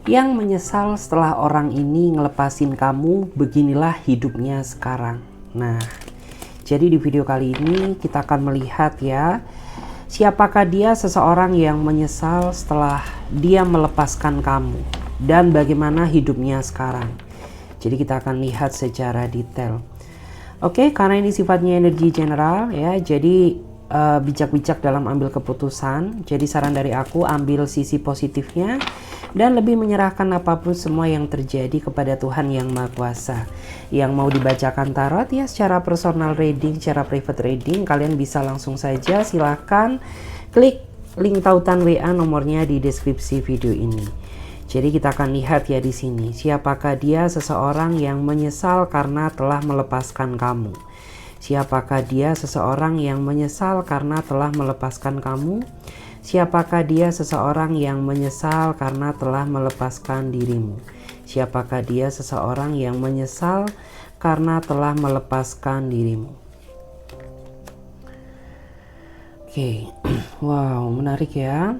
yang menyesal setelah orang ini ngelepasin kamu, beginilah hidupnya sekarang. Nah, jadi di video kali ini kita akan melihat ya, siapakah dia seseorang yang menyesal setelah dia melepaskan kamu dan bagaimana hidupnya sekarang. Jadi kita akan lihat secara detail. Oke, karena ini sifatnya energi general ya, jadi bijak-bijak dalam ambil keputusan. Jadi saran dari aku, ambil sisi positifnya dan lebih menyerahkan apapun semua yang terjadi kepada Tuhan yang Maha Kuasa. Yang mau dibacakan tarot ya secara personal reading, secara private reading, kalian bisa langsung saja silahkan klik link tautan WA nomornya di deskripsi video ini. Jadi kita akan lihat ya di sini, siapakah dia seseorang yang menyesal karena telah melepaskan kamu. Siapakah dia seseorang yang menyesal karena telah melepaskan kamu? Siapakah dia seseorang yang menyesal karena telah melepaskan dirimu? Siapakah dia seseorang yang menyesal karena telah melepaskan dirimu? Oke, wow, menarik ya.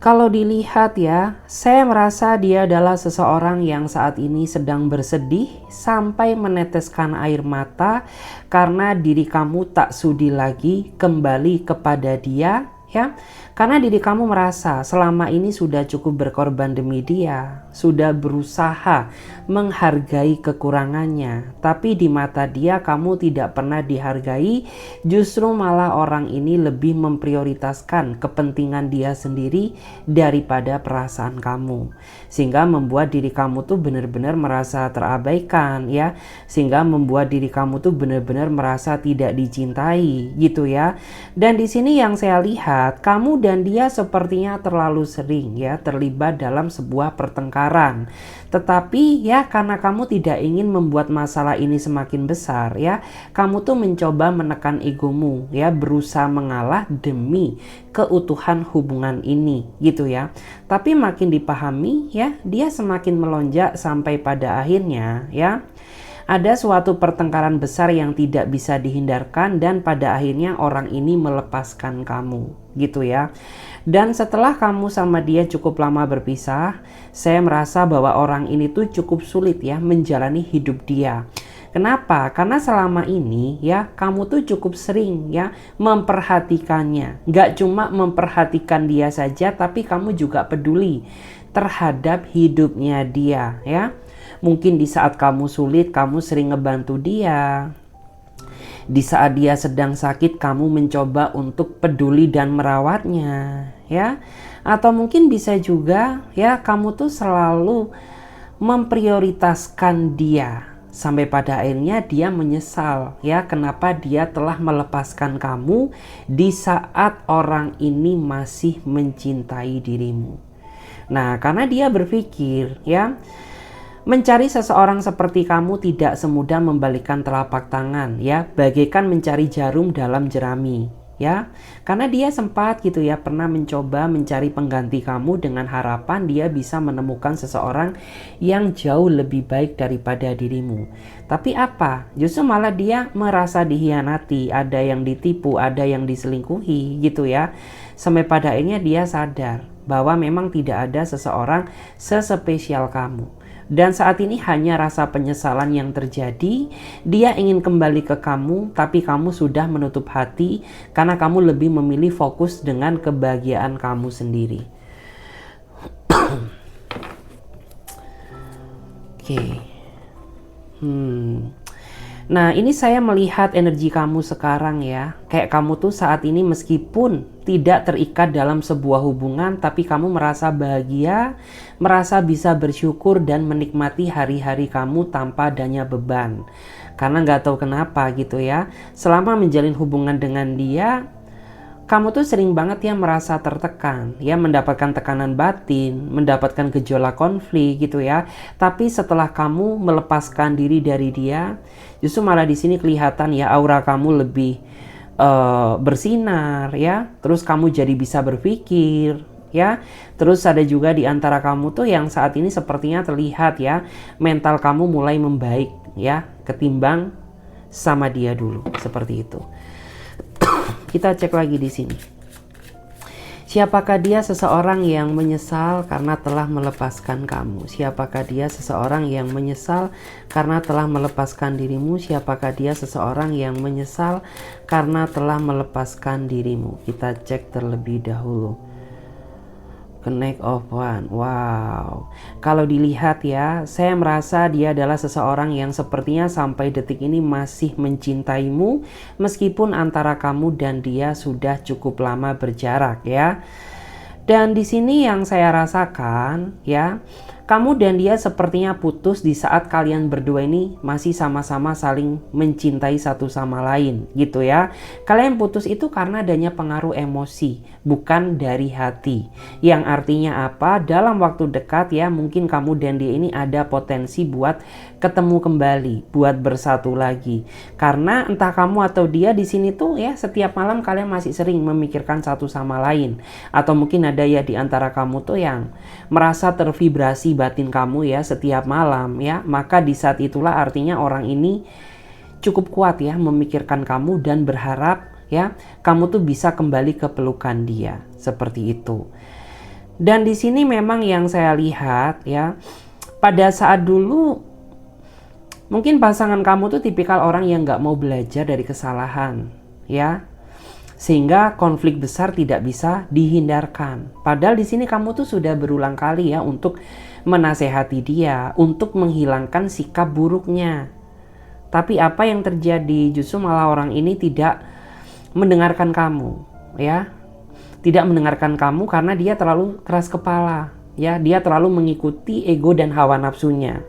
Kalau dilihat ya, saya merasa dia adalah seseorang yang saat ini sedang bersedih sampai meneteskan air mata karena diri kamu tak sudi lagi kembali kepada dia ya. Karena diri kamu merasa selama ini sudah cukup berkorban demi dia, sudah berusaha menghargai kekurangannya, tapi di mata dia kamu tidak pernah dihargai, justru malah orang ini lebih memprioritaskan kepentingan dia sendiri daripada perasaan kamu, sehingga membuat diri kamu tuh benar-benar merasa terabaikan ya, sehingga membuat diri kamu tuh benar-benar merasa tidak dicintai gitu ya. Dan di sini yang saya lihat, kamu dan dia sepertinya terlalu sering ya terlibat dalam sebuah pertengkaran. Tetapi ya karena kamu tidak ingin membuat masalah ini semakin besar ya, kamu tuh mencoba menekan egomu ya, berusaha mengalah demi keutuhan hubungan ini gitu ya. Tapi makin dipahami ya, dia semakin melonjak sampai pada akhirnya ya ada suatu pertengkaran besar yang tidak bisa dihindarkan dan pada akhirnya orang ini melepaskan kamu gitu ya. Dan setelah kamu sama dia cukup lama berpisah, saya merasa bahwa orang ini tuh cukup sulit ya menjalani hidup dia. Kenapa? Karena selama ini ya kamu tuh cukup sering ya memperhatikannya. Gak cuma memperhatikan dia saja, tapi kamu juga peduli terhadap hidupnya dia ya. Mungkin di saat kamu sulit, kamu sering ngebantu dia. Di saat dia sedang sakit, kamu mencoba untuk peduli dan merawatnya, ya. Atau mungkin bisa juga, ya, kamu tuh selalu memprioritaskan dia. Sampai pada akhirnya dia menyesal, ya, kenapa dia telah melepaskan kamu di saat orang ini masih mencintai dirimu. Nah, karena dia berpikir, ya, mencari seseorang seperti kamu tidak semudah membalikkan telapak tangan ya, bagaikan mencari jarum dalam jerami ya. Karena dia sempat gitu ya pernah mencoba mencari pengganti kamu dengan harapan dia bisa menemukan seseorang yang jauh lebih baik daripada dirimu. Tapi apa? Justru malah dia merasa dihianati, ada yang ditipu, ada yang diselingkuhi gitu ya. Sampai pada akhirnya dia sadar bahwa memang tidak ada seseorang sespesial kamu. Dan saat ini hanya rasa penyesalan yang terjadi. Dia ingin kembali ke kamu, tapi kamu sudah menutup hati karena kamu lebih memilih fokus dengan kebahagiaan kamu sendiri. Oke. Nah, ini saya melihat energi kamu sekarang ya. Kayak kamu tuh saat ini meskipun tidak terikat dalam sebuah hubungan, tapi kamu merasa bahagia, merasa bisa bersyukur dan menikmati hari-hari kamu tanpa adanya beban. Karena nggak tahu kenapa gitu ya, selama menjalin hubungan dengan dia, kamu tuh sering banget ya merasa tertekan, ya mendapatkan tekanan batin, mendapatkan gejolak konflik gitu ya. Tapi setelah kamu melepaskan diri dari dia, justru malah di sini kelihatan ya aura kamu lebih bersinar ya. Terus kamu jadi bisa berpikir ya. Terus ada juga di antara kamu tuh yang saat ini sepertinya terlihat ya mental kamu mulai membaik ya ketimbang sama dia dulu seperti itu. Kita cek lagi di sini. Siapakah dia? Seseorang yang menyesal karena telah melepaskan kamu. Siapakah dia? Seseorang yang menyesal karena telah melepaskan dirimu. Siapakah dia? Seseorang yang menyesal karena telah melepaskan dirimu. Kita cek terlebih dahulu. Connect of One. Wow. Kalau dilihat ya, saya merasa dia adalah seseorang yang sepertinya sampai detik ini masih mencintaimu, meskipun antara kamu dan dia sudah cukup lama berjarak ya. Dan di sini yang saya rasakan ya, kamu dan dia sepertinya putus di saat kalian berdua ini masih sama-sama saling mencintai satu sama lain gitu ya. Kalian putus itu karena adanya pengaruh emosi, bukan dari hati. Yang artinya apa? Dalam waktu dekat ya, mungkin kamu dan dia ini ada potensi buat ketemu kembali, buat bersatu lagi. Karena entah kamu atau dia di sini tuh ya, setiap malam kalian masih sering memikirkan satu sama lain. Atau mungkin ada ya di antara kamu tuh yang merasa tervibrasi batin kamu ya setiap malam ya. Maka di saat itulah artinya orang ini cukup kuat ya memikirkan kamu dan berharap ya kamu tuh bisa kembali ke pelukan dia, seperti itu. Dan di sini memang yang saya lihat ya, pada saat dulu mungkin pasangan kamu tuh tipikal orang yang nggak mau belajar dari kesalahan ya, sehingga konflik besar tidak bisa dihindarkan. Padahal di sini kamu tuh sudah berulang kali ya untuk menasehati dia, untuk menghilangkan sikap buruknya. Tapi apa yang terjadi? Justru malah orang ini tidak mendengarkan kamu ya. Tidak mendengarkan kamu karena dia terlalu keras kepala ya. Dia terlalu mengikuti ego dan hawa nafsunya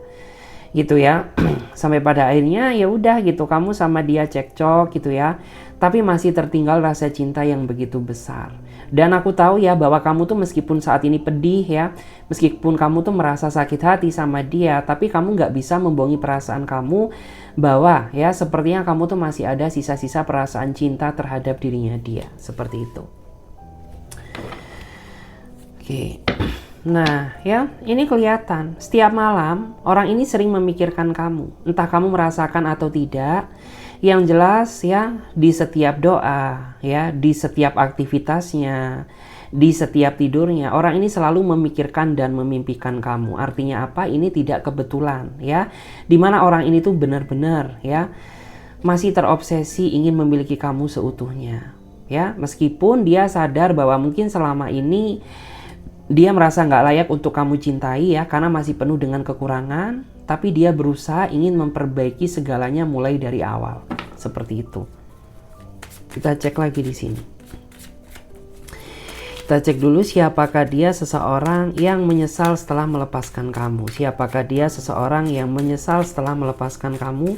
gitu ya. Sampai pada akhirnya ya udah gitu, kamu sama dia cekcok gitu ya, tapi masih tertinggal rasa cinta yang begitu besar. Dan aku tahu ya bahwa kamu tuh meskipun saat ini pedih ya, meskipun kamu tuh merasa sakit hati sama dia, tapi kamu nggak bisa membohongi perasaan kamu bahwa ya sepertinya kamu tuh masih ada sisa-sisa perasaan cinta terhadap dirinya dia, seperti itu. Oke. Nah ya, ini kelihatan setiap malam orang ini sering memikirkan kamu, entah kamu merasakan atau tidak. Yang jelas ya, di setiap doa ya, di setiap aktivitasnya, di setiap tidurnya, orang ini selalu memikirkan dan memimpikan kamu. Artinya apa? Ini tidak kebetulan ya, dimana orang ini tuh benar-benar ya masih terobsesi ingin memiliki kamu seutuhnya ya, meskipun dia sadar bahwa mungkin selama ini dia merasa nggak layak untuk kamu cintai ya, karena masih penuh dengan kekurangan. Tapi dia berusaha ingin memperbaiki segalanya mulai dari awal, seperti itu. Kita cek lagi di sini. Kita cek dulu siapakah dia? Seseorang yang menyesal setelah melepaskan kamu. Siapakah dia? Seseorang yang menyesal setelah melepaskan kamu.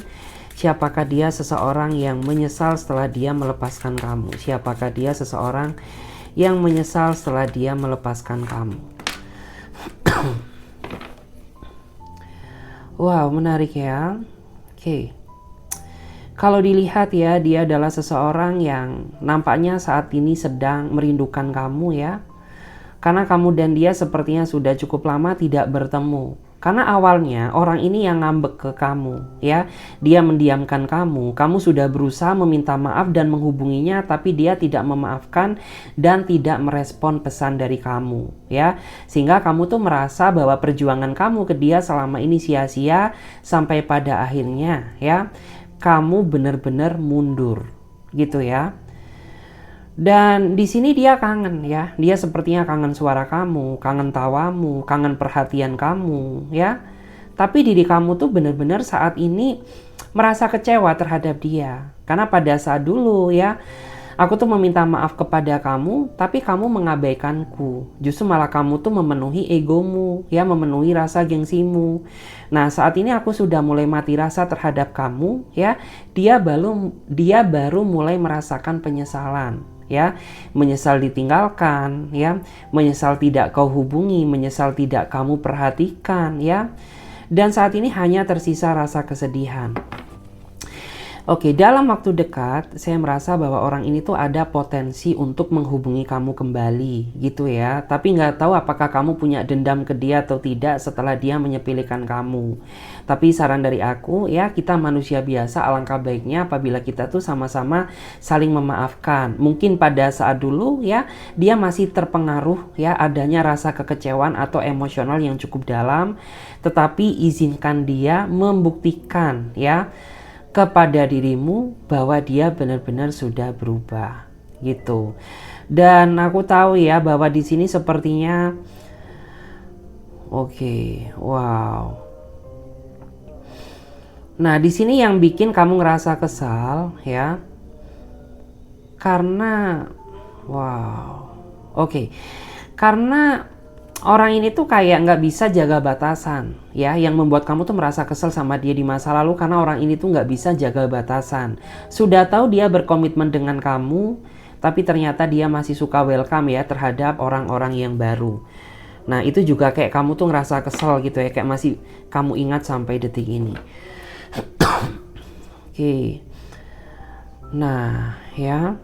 Siapakah dia? Seseorang yang menyesal setelah dia melepaskan kamu. Siapakah dia? Seseorang yang menyesal setelah dia melepaskan kamu. Wow, menarik ya. Oke. Kalau dilihat ya, dia adalah seseorang yang nampaknya saat ini sedang merindukan kamu ya. Karena kamu dan dia sepertinya sudah cukup lama tidak bertemu. Karena awalnya orang ini yang ngambek ke kamu ya. Dia mendiamkan kamu. Kamu sudah berusaha meminta maaf dan menghubunginya, tapi dia tidak memaafkan dan tidak merespon pesan dari kamu ya. Sehingga kamu tuh merasa bahwa perjuangan kamu ke dia selama ini sia-sia, sampai pada akhirnya ya kamu benar-benar mundur gitu ya. Dan di sini dia kangen ya, dia sepertinya kangen suara kamu, kangen tawamu, kangen perhatian kamu ya. Tapi diri kamu tuh benar-benar saat ini merasa kecewa terhadap dia. Karena pada saat dulu ya, aku tuh meminta maaf kepada kamu, tapi kamu mengabaikanku. Justru malah kamu tuh memenuhi egomu ya, memenuhi rasa gengsimu. Nah saat ini aku sudah mulai mati rasa terhadap kamu ya. Dia baru mulai merasakan penyesalan ya, menyesal ditinggalkan ya, menyesal tidak kau hubungi, menyesal tidak kamu perhatikan ya. Dan saat ini hanya tersisa rasa kesedihan. Oke, dalam waktu dekat, saya merasa bahwa orang ini tuh ada potensi untuk menghubungi kamu kembali, gitu ya. Tapi nggak tahu apakah kamu punya dendam ke dia atau tidak setelah dia menyepelekan kamu. Tapi saran dari aku, ya kita manusia biasa, alangkah baiknya apabila kita tuh sama-sama saling memaafkan. Mungkin pada saat dulu ya, dia masih terpengaruh ya adanya rasa kekecewaan atau emosional yang cukup dalam. Tetapi izinkan dia membuktikan ya kepada dirimu bahwa dia benar-benar sudah berubah gitu. Dan aku tahu ya bahwa di sini sepertinya wow. Nah, di sini yang bikin kamu ngerasa kesal ya karena karena orang ini tuh kayak nggak bisa jaga batasan ya, yang membuat kamu tuh merasa kesel sama dia di masa lalu karena orang ini tuh nggak bisa jaga batasan. Sudah tahu dia berkomitmen dengan kamu, tapi ternyata dia masih suka welcome ya terhadap orang-orang yang baru. Nah itu juga kayak kamu tuh ngerasa kesel gitu ya, kayak masih kamu ingat sampai detik ini. Nah ya,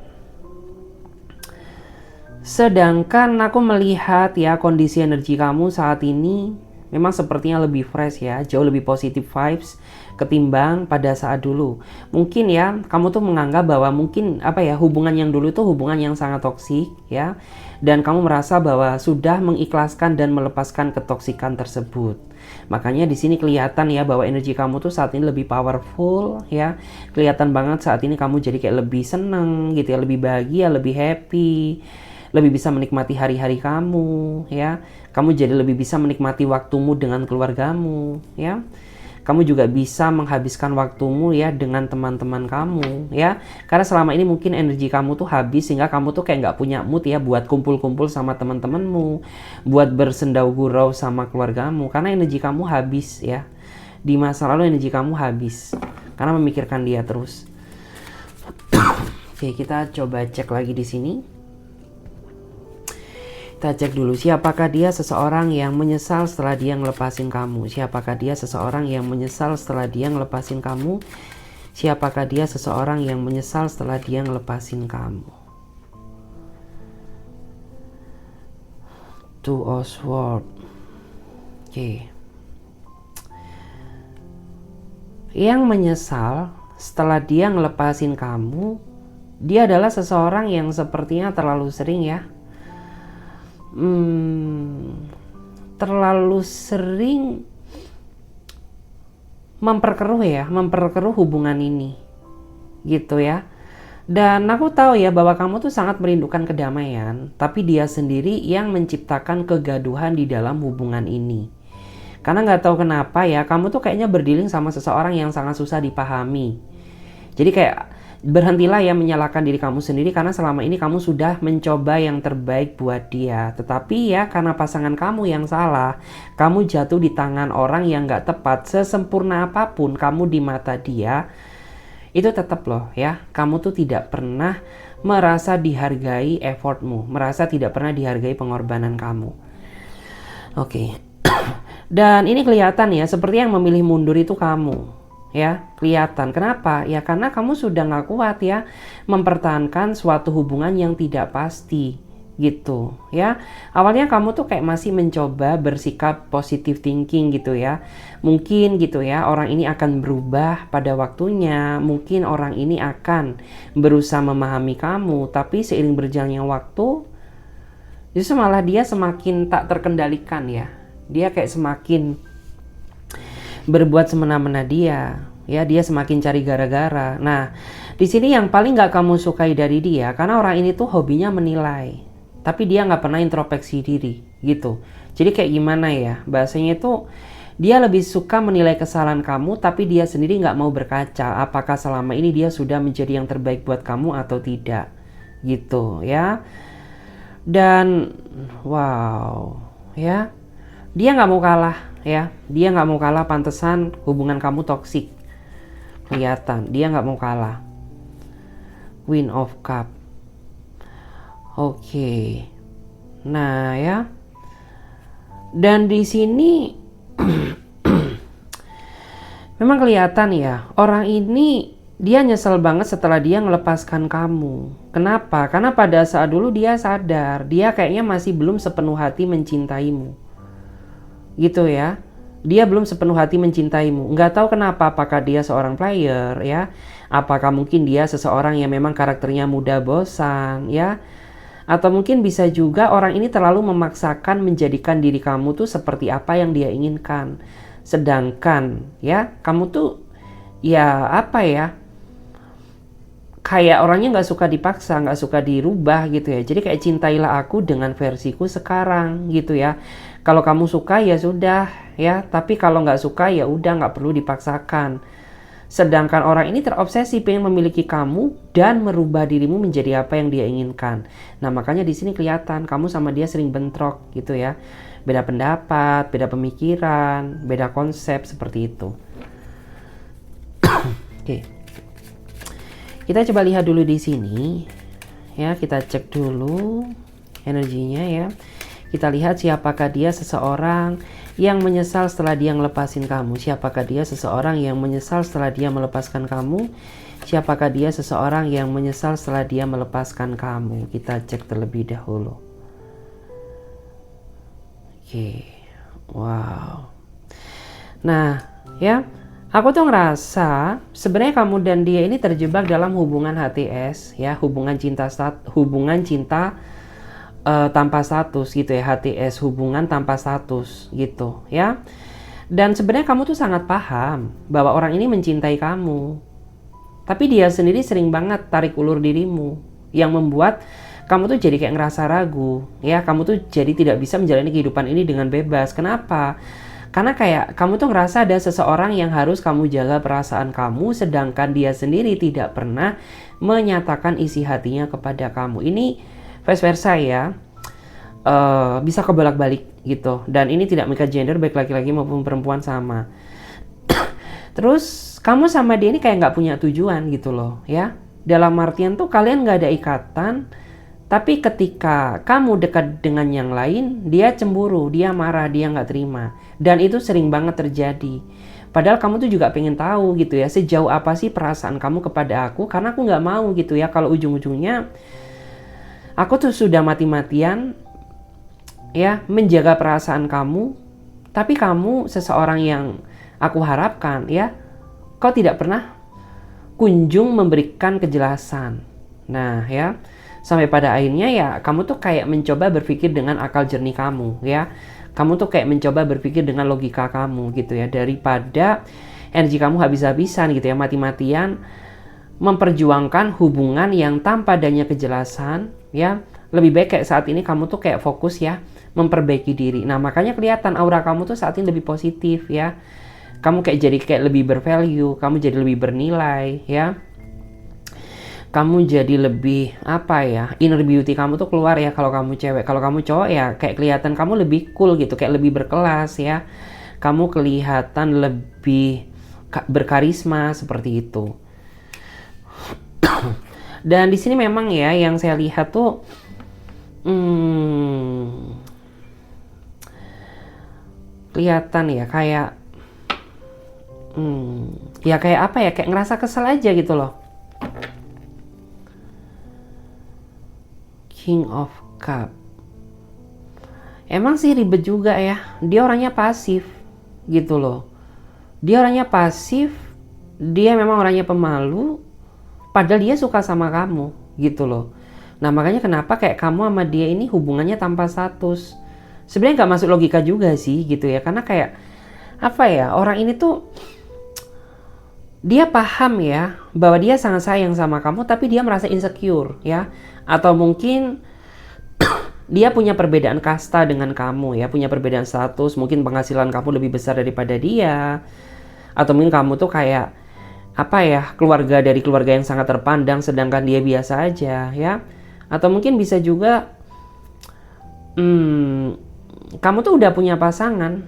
sedangkan aku melihat ya kondisi energi kamu saat ini memang sepertinya lebih fresh ya, jauh lebih positive vibes ketimbang pada saat dulu. Mungkin ya kamu tuh menganggap bahwa mungkin hubungan yang dulu itu hubungan yang sangat toksik ya, dan kamu merasa bahwa sudah mengikhlaskan dan melepaskan ketoksikan tersebut. Makanya di sini kelihatan ya bahwa energi kamu tuh saat ini lebih powerful ya. Kelihatan banget saat ini kamu jadi kayak lebih seneng gitu ya, lebih bahagia, lebih happy, lebih bisa menikmati hari-hari kamu ya. Kamu jadi lebih bisa menikmati waktumu dengan keluargamu ya. Kamu juga bisa menghabiskan waktumu ya dengan teman-teman kamu ya. Karena selama ini mungkin energi kamu tuh habis sehingga kamu tuh kayak nggak punya mood ya buat kumpul-kumpul sama teman-temanmu, buat bersendau gurau sama keluargamu, karena energi kamu habis ya. Di masa lalu energi kamu habis karena memikirkan dia terus. Oke, kita coba cek lagi di sini. Kita cek dulu, siapakah dia seseorang yang menyesal setelah dia ngelepasin kamu? Siapakah dia seseorang yang menyesal setelah dia ngelepasin kamu? Siapakah dia seseorang yang menyesal setelah dia ngelepasin kamu? Two of Swords. Yang menyesal setelah dia ngelepasin kamu, dia adalah seseorang yang sepertinya terlalu sering ya, terlalu sering memperkeruh hubungan ini gitu ya. Dan aku tahu ya bahwa kamu tuh sangat merindukan kedamaian, tapi dia sendiri yang menciptakan kegaduhan di dalam hubungan ini. Karena nggak tahu kenapa ya, kamu tuh kayaknya berdealing sama seseorang yang sangat susah dipahami. Jadi kayak berhentilah ya menyalahkan diri kamu sendiri, karena selama ini kamu sudah mencoba yang terbaik buat dia. Tetapi ya karena pasangan kamu yang salah, kamu jatuh di tangan orang yang gak tepat. Sesempurna apapun kamu di mata dia, itu tetap loh ya, kamu tuh tidak pernah merasa dihargai effortmu, merasa tidak pernah dihargai pengorbanan kamu. Dan ini kelihatan ya, seperti yang memilih mundur itu kamu. Ya, kelihatan. Kenapa? Ya karena kamu sudah gak kuat ya mempertahankan suatu hubungan yang tidak pasti gitu ya. Awalnya kamu tuh kayak masih mencoba bersikap positive thinking gitu ya. Mungkin gitu ya, orang ini akan berubah pada waktunya. Mungkin orang ini akan berusaha memahami kamu. Tapi seiring berjalannya waktu, justru malah dia semakin tak terkendalikan ya. Dia kayak semakin berbuat semena-mena dia semakin cari gara-gara. Nah, di sini yang paling nggak kamu sukai dari dia, karena orang ini tuh hobinya menilai, tapi dia nggak pernah introspeksi diri gitu. Jadi kayak gimana ya, bahasanya itu dia lebih suka menilai kesalahan kamu, tapi dia sendiri nggak mau berkaca apakah selama ini dia sudah menjadi yang terbaik buat kamu atau tidak gitu ya. Dan dia nggak mau kalah ya, dia nggak mau kalah, pantesan hubungan kamu toksik. Kelihatan dia nggak mau kalah. Queen of Cup. Nah ya, dan di sini memang kelihatan ya, orang ini Dia nyesel banget setelah dia melepaskan kamu. Kenapa? Karena pada saat dulu dia sadar, dia kayaknya masih belum sepenuh hati mencintaimu. Gitu ya. Dia belum sepenuh hati mencintaimu. Nggak tahu kenapa, apakah dia seorang player ya. Apakah mungkin dia seseorang yang memang karakternya mudah bosan ya. Atau mungkin bisa juga orang ini terlalu memaksakan menjadikan diri kamu tuh seperti apa yang dia inginkan. Sedangkan ya, kamu tuh ya apa ya, kayak orangnya nggak suka dipaksa, nggak suka dirubah gitu ya. Jadi kayak cintailah aku dengan versiku sekarang gitu ya. Kalau kamu suka ya sudah ya, tapi kalau nggak suka ya udah, nggak perlu dipaksakan. Sedangkan orang ini terobsesi pengen memiliki kamu dan merubah dirimu menjadi apa yang dia inginkan. Nah makanya di sini kelihatan kamu sama dia sering bentrok gitu ya. Beda pendapat, beda pemikiran, beda konsep seperti itu. Oke. Kita coba lihat dulu di sini. Ya, kita cek dulu energinya ya. Kita lihat siapakah dia seseorang yang menyesal setelah dia ngelepasin kamu. Siapakah dia seseorang yang menyesal setelah dia melepaskan kamu. Siapakah dia seseorang yang menyesal setelah dia melepaskan kamu. Kita cek terlebih dahulu. Oke. Wow. Nah, ya. Aku tuh ngerasa sebenarnya kamu dan dia ini terjebak dalam hubungan HTS ya, hubungan cinta tanpa status gitu ya, HTS, hubungan tanpa status gitu ya. Dan sebenarnya kamu tuh sangat paham bahwa orang ini mencintai kamu. Tapi dia sendiri sering banget tarik ulur dirimu yang membuat kamu tuh jadi kayak ngerasa ragu ya, kamu tuh jadi tidak bisa menjalani kehidupan ini dengan bebas. Kenapa? Karena kayak kamu tuh ngerasa ada seseorang yang harus kamu jaga perasaan kamu, sedangkan dia sendiri tidak pernah menyatakan isi hatinya kepada kamu. Ini vice versa ya, bisa kebolak-balik gitu. Dan ini tidak mengikat gender, baik laki-laki maupun perempuan sama. Terus kamu sama dia ini kayak nggak punya tujuan gitu loh ya. Dalam artian tuh kalian nggak ada ikatan. Tapi ketika kamu dekat dengan yang lain, dia cemburu, dia marah, dia nggak terima. Dan itu sering banget terjadi. Padahal kamu tuh juga pengen tahu gitu ya, sejauh apa sih perasaan kamu kepada aku. Karena aku nggak mau gitu ya, kalau ujung-ujungnya aku tuh sudah mati-matian ya menjaga perasaan kamu. Tapi kamu seseorang yang aku harapkan ya, kau tidak pernah kunjung memberikan kejelasan. Nah ya, sampai pada akhirnya ya kamu tuh kayak mencoba berpikir dengan akal jernih kamu ya. Kamu tuh kayak mencoba berpikir dengan logika kamu gitu ya. Daripada energi kamu habis-habisan gitu ya, mati-matian memperjuangkan hubungan yang tanpa adanya kejelasan ya. Lebih baik kayak saat ini kamu tuh kayak fokus ya memperbaiki diri. Nah makanya kelihatan aura kamu tuh saat ini lebih positif ya. Kamu kayak jadi kayak lebih bervalue, kamu jadi lebih bernilai ya. Kamu jadi lebih apa ya, inner beauty kamu tuh keluar ya kalau kamu cewek. Kalau kamu cowok ya kayak kelihatan kamu lebih cool gitu, kayak lebih berkelas ya. Kamu kelihatan lebih berkarisma seperti itu. Dan di sini memang ya yang saya lihat tuh kelihatan ya kayak ya kayak apa ya, kayak ngerasa kesel aja gitu loh. King of Cup. Emang sih ribet juga ya. Dia orangnya pasif gitu loh. Dia orangnya pasif. Dia memang orangnya pemalu. Padahal dia suka sama kamu gitu loh. Nah makanya kenapa kayak kamu sama dia ini hubungannya tanpa status. Sebenarnya gak masuk logika juga sih gitu ya. Karena kayak apa ya, orang ini tuh dia paham ya bahwa dia sangat sayang sama kamu, tapi dia merasa insecure ya. Atau mungkin dia punya perbedaan kasta dengan kamu ya, punya perbedaan status, mungkin penghasilan kamu lebih besar daripada dia. Atau mungkin kamu tuh kayak apa ya, keluarga dari keluarga yang sangat terpandang sedangkan dia biasa aja ya. Atau mungkin bisa juga kamu tuh udah punya pasangan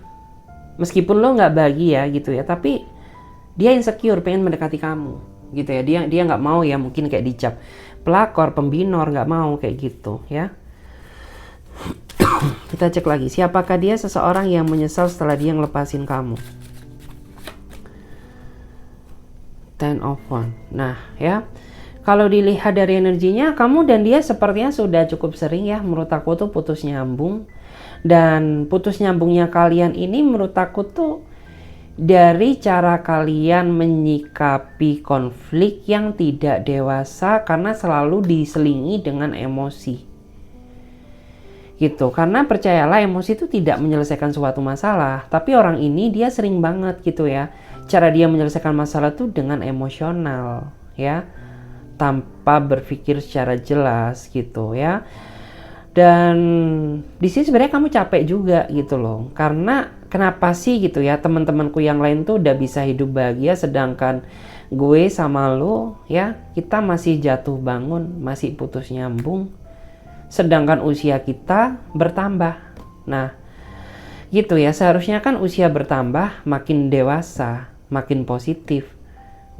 meskipun lo nggak bahagia gitu ya, tapi dia insecure pengen mendekati kamu gitu ya. Dia nggak mau ya, mungkin kayak dicap pelakor, pembinor, nggak mau kayak gitu ya. Kita cek lagi, siapakah dia seseorang yang menyesal setelah dia ngelepasin kamu. Ten of Wands. Nah ya, kalau dilihat dari energinya, kamu dan dia sepertinya sudah cukup sering ya, menurut aku tuh putus nyambung. Dan putus nyambungnya kalian ini menurut aku tuh dari cara kalian menyikapi konflik yang tidak dewasa, karena selalu diselingi dengan emosi. Gitu, karena percayalah emosi itu tidak menyelesaikan suatu masalah, tapi orang ini dia sering banget gitu ya, cara dia menyelesaikan masalah tuh dengan emosional ya, tanpa berpikir secara jelas gitu ya. Dan di sini sebenarnya kamu capek juga gitu loh, karena kenapa sih gitu ya, teman-temanku yang lain tuh udah bisa hidup bahagia, sedangkan gue sama lo ya, kita masih jatuh bangun, masih putus nyambung, sedangkan usia kita bertambah. Nah gitu ya, seharusnya kan usia bertambah, makin dewasa, makin positif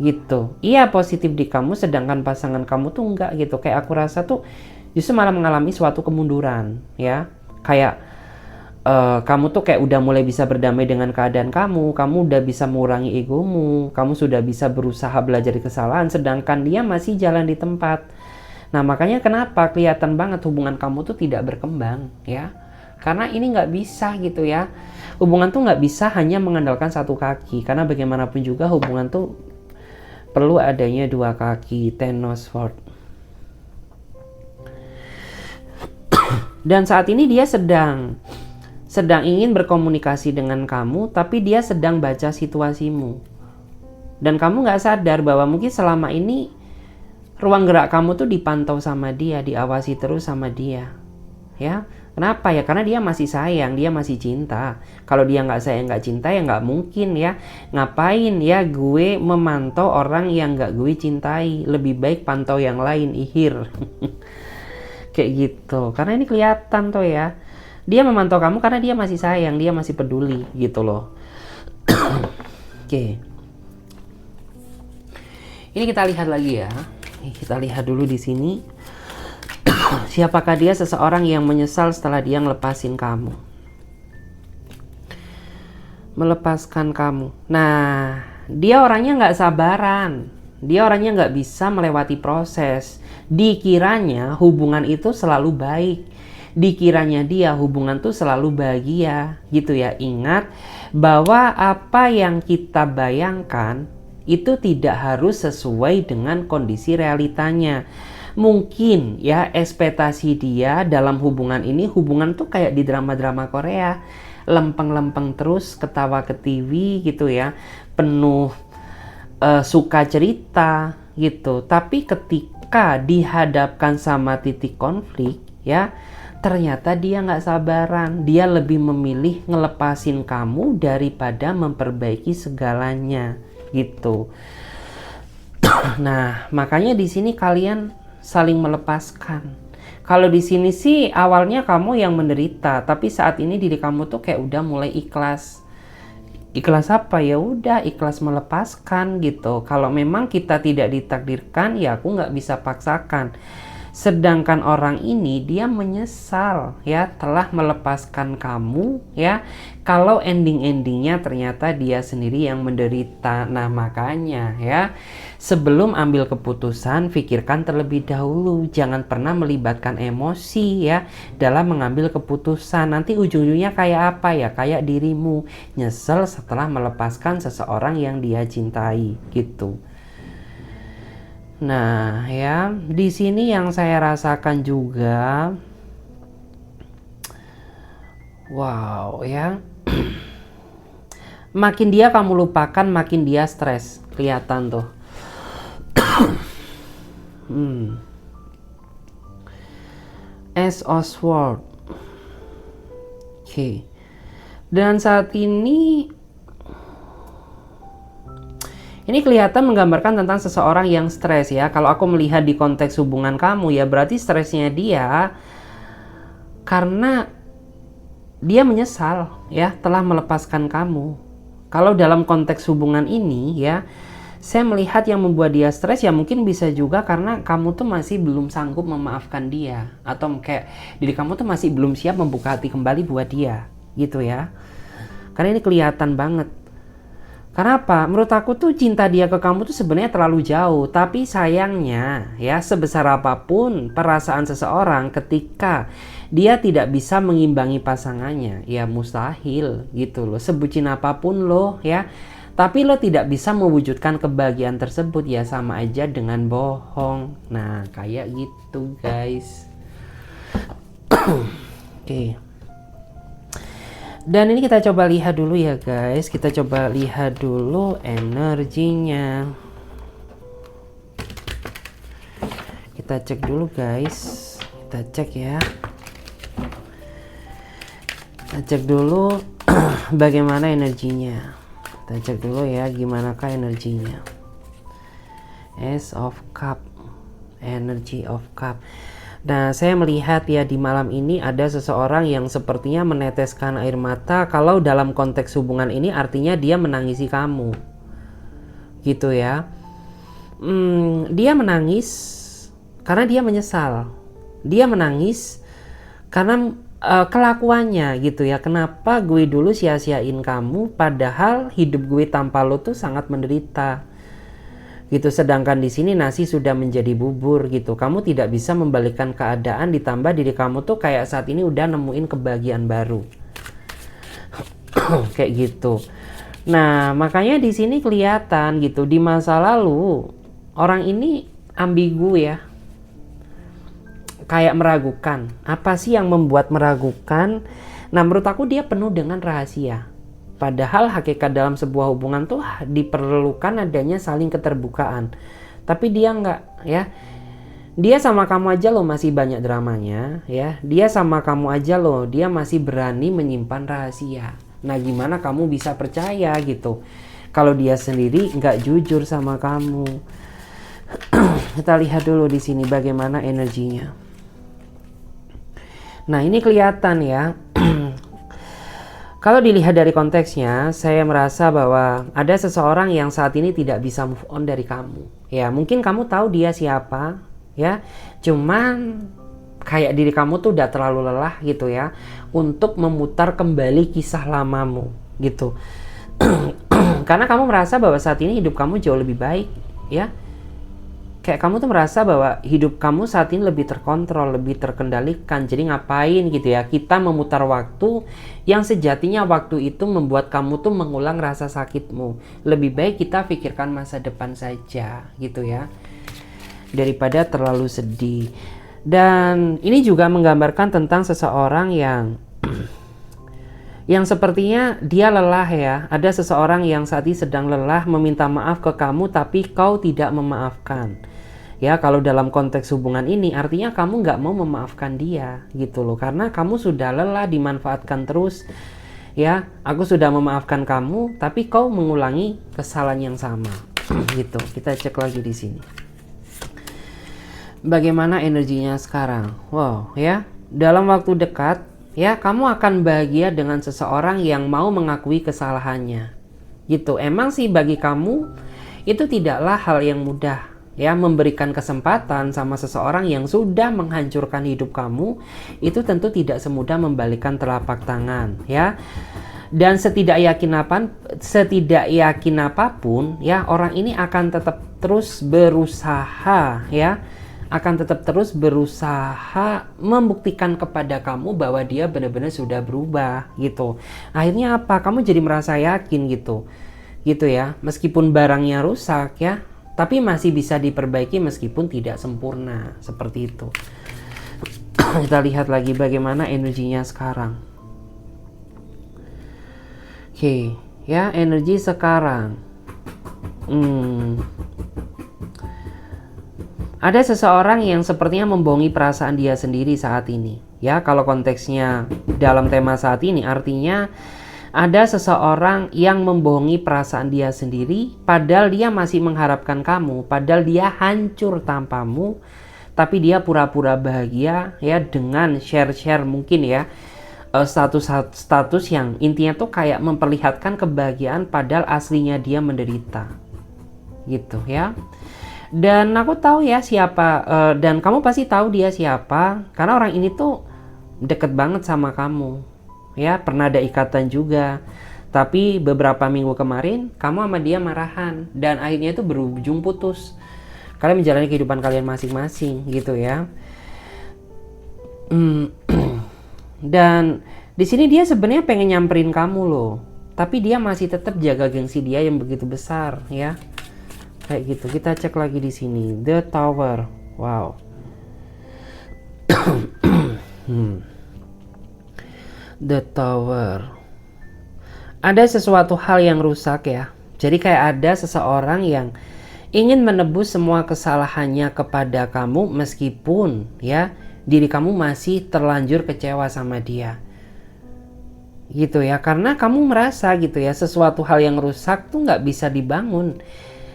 gitu. Iya, positif di kamu, sedangkan pasangan kamu tuh enggak gitu. Kayak aku rasa tuh justru malah mengalami suatu kemunduran ya, kayak kamu tuh kayak udah mulai bisa berdamai dengan keadaan kamu udah bisa mengurangi egomu, kamu sudah bisa berusaha belajar dari kesalahan, sedangkan dia masih jalan di tempat. Nah makanya kenapa kelihatan banget hubungan kamu tuh tidak berkembang ya, karena ini nggak bisa gitu ya, hubungan tuh nggak bisa hanya mengandalkan satu kaki, karena bagaimanapun juga hubungan tuh perlu adanya dua kaki. Ten of Swords. Dan saat ini dia sedang ingin berkomunikasi dengan kamu, tapi dia sedang baca situasimu. Dan kamu nggak sadar bahwa mungkin selama ini ruang gerak kamu tuh dipantau sama dia, diawasi terus sama dia. Ya, kenapa ya? Karena dia masih sayang, dia masih cinta. Kalau dia nggak sayang, nggak cinta, ya nggak mungkin ya. Ngapain ya gue memantau orang yang nggak gue cintai? Lebih baik pantau yang lain, ihir. Kayak gitu, karena ini kelihatan tuh ya, dia memantau kamu karena dia masih sayang, dia masih peduli gitu loh. Oke, ini kita lihat lagi ya, kita lihat dulu di sini. Siapakah dia? Seseorang yang menyesal setelah dia ngelepasin kamu, melepaskan kamu. Nah dia orangnya nggak sabaran, dia orangnya nggak bisa melewati proses. Dikiranya hubungan itu selalu baik, dikiranya dia hubungan tuh selalu bahagia gitu ya. Ingat bahwa apa yang kita bayangkan itu tidak harus sesuai dengan kondisi realitanya. Mungkin ya ekspektasi dia dalam hubungan ini, hubungan tuh kayak di drama-drama Korea, lempeng-lempeng terus, ketawa ketiwi gitu ya, penuh suka cerita gitu. Tapi ketika dihadapkan sama titik konflik ya, ternyata dia nggak sabaran, dia lebih memilih ngelepasin kamu daripada memperbaiki segalanya gitu. Nah makanya di sini kalian saling melepaskan. Kalau di sini sih awalnya kamu yang menderita, tapi saat ini diri kamu tuh kayak udah mulai ikhlas. Ikhlas apa? Ya udah ikhlas melepaskan gitu. Kalau memang kita tidak ditakdirkan, ya aku nggak bisa paksakan. Sedangkan orang ini dia menyesal ya telah melepaskan kamu ya. Kalau ending-endingnya ternyata dia sendiri yang menderita. Nah makanya ya, sebelum ambil keputusan pikirkan terlebih dahulu. Jangan pernah melibatkan emosi ya dalam mengambil keputusan. Nanti ujung-ujungnya kayak apa ya? Kayak dirimu nyesel setelah melepaskan seseorang yang dia cintai gitu. Nah ya, di sini yang saya rasakan juga, wow ya, makin dia kamu lupakan, makin dia stres, kelihatan tuh. Ace of Swords. Oke. Dan saat ini kelihatan menggambarkan tentang seseorang yang stres ya. Kalau aku melihat di konteks hubungan kamu ya, berarti stresnya dia karena dia menyesal ya telah melepaskan kamu. Kalau dalam konteks hubungan ini ya, saya melihat yang membuat dia stres ya mungkin bisa juga karena kamu tuh masih belum sanggup memaafkan dia, atau kayak diri kamu tuh masih belum siap membuka hati kembali buat dia gitu ya. Karena ini kelihatan banget Kenapa? Menurut aku tuh cinta dia ke kamu tuh sebenarnya terlalu jauh. Tapi sayangnya ya, sebesar apapun perasaan seseorang ketika dia tidak bisa mengimbangi pasangannya, ya mustahil gitu loh. Sebutin apapun lo ya, tapi lo tidak bisa mewujudkan kebahagiaan tersebut, ya sama aja dengan bohong. Nah kayak gitu guys. Oke. Dan ini kita coba lihat dulu ya guys. Kita coba lihat dulu energinya. Kita cek dulu guys. Kita cek ya. Kita cek dulu bagaimana energinya. Kita cek dulu ya gimana kah energinya. Ace of Cup. Energy of Cup. Nah, saya melihat ya di malam ini ada seseorang yang sepertinya meneteskan air mata. Kalau dalam konteks hubungan ini artinya dia menangisi kamu. Gitu ya. Dia menangis karena dia menyesal. Dia menangis karena kelakuannya gitu ya. Kenapa gue dulu sia-siain kamu padahal hidup gue tanpa lo tuh sangat menderita. Gitu, sedangkan di sini nasi sudah menjadi bubur gitu. Kamu tidak bisa membalikkan keadaan, ditambah diri kamu tuh kayak saat ini udah nemuin kebahagiaan baru. Kayak gitu. Nah, makanya di sini kelihatan gitu, di masa lalu orang ini ambigu ya. Kayak meragukan. Apa sih yang membuat meragukan? Nah, menurut aku dia penuh dengan rahasia. Padahal hakikat dalam sebuah hubungan tuh diperlukan adanya saling keterbukaan. Tapi dia enggak ya. Dia sama kamu aja loh masih banyak dramanya ya. Dia sama kamu aja loh dia masih berani menyimpan rahasia. Nah gimana kamu bisa percaya gitu kalau dia sendiri nggak jujur sama kamu. Kita lihat dulu di sini bagaimana energinya. Nah ini kelihatan ya. Kalau dilihat dari konteksnya, saya merasa bahwa ada seseorang yang saat ini tidak bisa move on dari kamu. Ya, mungkin kamu tahu dia siapa, ya. Cuman kayak diri kamu tuh udah terlalu lelah gitu ya untuk memutar kembali kisah lamamu gitu. Karena kamu merasa bahwa saat ini hidup kamu jauh lebih baik, ya. Kayak kamu tuh merasa bahwa hidup kamu saat ini lebih terkontrol, lebih terkendalikan. Jadi ngapain gitu ya, kita memutar waktu yang sejatinya waktu itu membuat kamu tuh mengulang rasa sakitmu. Lebih baik kita pikirkan masa depan saja gitu ya, daripada terlalu sedih. Dan ini juga menggambarkan tentang seseorang yang yang sepertinya dia lelah ya. Ada seseorang yang saat ini sedang lelah meminta maaf ke kamu tapi kau tidak memaafkan. Ya, kalau dalam konteks hubungan ini artinya kamu nggak mau memaafkan dia gitu loh. Karena kamu sudah lelah dimanfaatkan terus. Ya, aku sudah memaafkan kamu tapi kau mengulangi kesalahan yang sama. Gitu. Kita cek lagi di sini. Bagaimana energinya sekarang? Wow, ya. Dalam waktu dekat ya, kamu akan bahagia dengan seseorang yang mau mengakui kesalahannya. Gitu. Emang sih bagi kamu itu tidaklah hal yang mudah ya, memberikan kesempatan sama seseorang yang sudah menghancurkan hidup kamu. Itu tentu tidak semudah membalikan telapak tangan ya. Dan setidak yakin apapun ya, orang ini akan tetap terus berusaha ya. Akan tetap terus berusaha membuktikan kepada kamu bahwa dia benar-benar sudah berubah gitu. Akhirnya apa? Kamu jadi merasa yakin gitu. Gitu ya. Meskipun barangnya rusak ya, tapi masih bisa diperbaiki meskipun tidak sempurna. Seperti itu. Kita lihat lagi bagaimana energinya sekarang. Oke, ya, energi sekarang. Ada seseorang yang sepertinya membohongi perasaan dia sendiri saat ini. Ya, kalau konteksnya dalam tema saat ini artinya ada seseorang yang membohongi perasaan dia sendiri padahal dia masih mengharapkan kamu, padahal dia hancur tanpamu, tapi dia pura-pura bahagia ya dengan share-share mungkin ya status yang intinya tuh kayak memperlihatkan kebahagiaan padahal aslinya dia menderita. Gitu ya. Dan aku tahu ya siapa, dan kamu pasti tahu dia siapa, karena orang ini tuh deket banget sama kamu, ya pernah ada ikatan juga. Tapi beberapa minggu kemarin kamu sama dia marahan dan akhirnya itu berujung putus. Kalian menjalani kehidupan kalian masing-masing gitu ya. Dan di sini dia sebenarnya pengen nyamperin kamu loh, tapi dia masih tetap jaga gengsi dia yang begitu besar ya. Kayak gitu. Kita cek lagi di sini, The Tower. Wow. The Tower. Ada sesuatu hal yang rusak ya. Jadi kayak ada seseorang yang ingin menebus semua kesalahannya kepada kamu meskipun ya diri kamu masih terlanjur kecewa sama dia. Gitu ya, karena kamu merasa gitu ya sesuatu hal yang rusak tuh nggak bisa dibangun.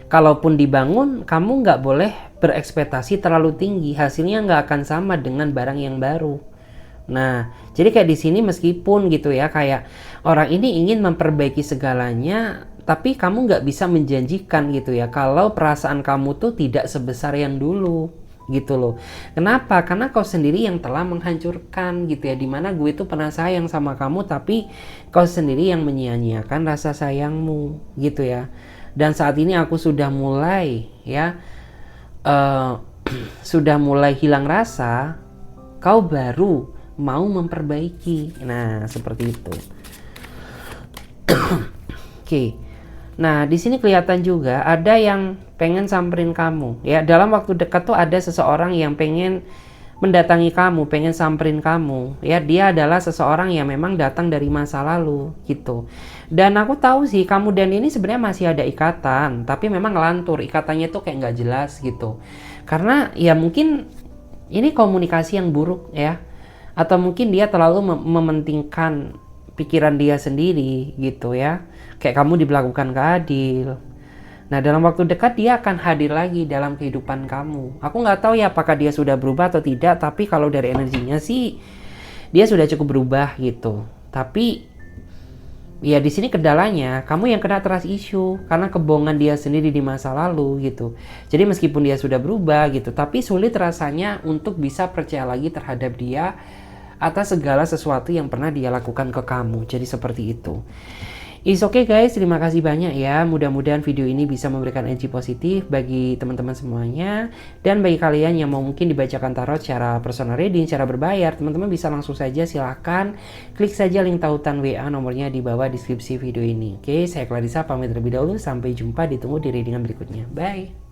Kalaupun dibangun, kamu nggak boleh berekspektasi terlalu tinggi, hasilnya nggak akan sama dengan barang yang baru. Nah, jadi kayak di sini meskipun gitu ya, kayak orang ini ingin memperbaiki segalanya, tapi kamu nggak bisa menjanjikan gitu ya, kalau perasaan kamu tuh tidak sebesar yang dulu gitu loh. Kenapa? Karena kau sendiri yang telah menghancurkan gitu ya, dimana gue tuh pernah sayang sama kamu, tapi kau sendiri yang menyia-nyiakan rasa sayangmu gitu ya. Dan saat ini aku sudah mulai ya sudah mulai hilang rasa, kau baru mau memperbaiki. Nah, seperti itu. Oke. Nah, di sini kelihatan juga ada yang pengen samperin kamu. Ya, dalam waktu dekat tuh ada seseorang yang pengen mendatangi kamu, pengen samperin kamu. Ya, dia adalah seseorang yang memang datang dari masa lalu gitu. Dan aku tahu sih kamu dan ini sebenarnya masih ada ikatan, tapi memang ngelantur. Ikatannya tuh kayak nggak jelas gitu. Karena ya mungkin ini komunikasi yang buruk ya. Atau mungkin dia terlalu mementingkan pikiran dia sendiri gitu ya. Kayak kamu diberlakukan gak adil. Nah, dalam waktu dekat dia akan hadir lagi dalam kehidupan kamu. Aku nggak tahu ya apakah dia sudah berubah atau tidak, tapi kalau dari energinya sih dia sudah cukup berubah gitu. Tapi ya di sini kendalanya kamu yang kena trust issue karena kebohongan dia sendiri di masa lalu gitu. Jadi meskipun dia sudah berubah gitu, tapi sulit rasanya untuk bisa percaya lagi terhadap dia atas segala sesuatu yang pernah dia lakukan ke kamu. Jadi seperti itu. It's okay guys, terima kasih banyak ya. Mudah-mudahan video ini bisa memberikan energi positif bagi teman-teman semuanya. Dan bagi kalian yang mau mungkin dibacakan tarot secara personal reading, secara berbayar, teman-teman bisa langsung saja silahkan klik saja link tautan WA nomornya di bawah deskripsi video ini. Oke, saya Clarissa pamit terlebih dahulu. Sampai jumpa, ditunggu di readingan berikutnya. Bye!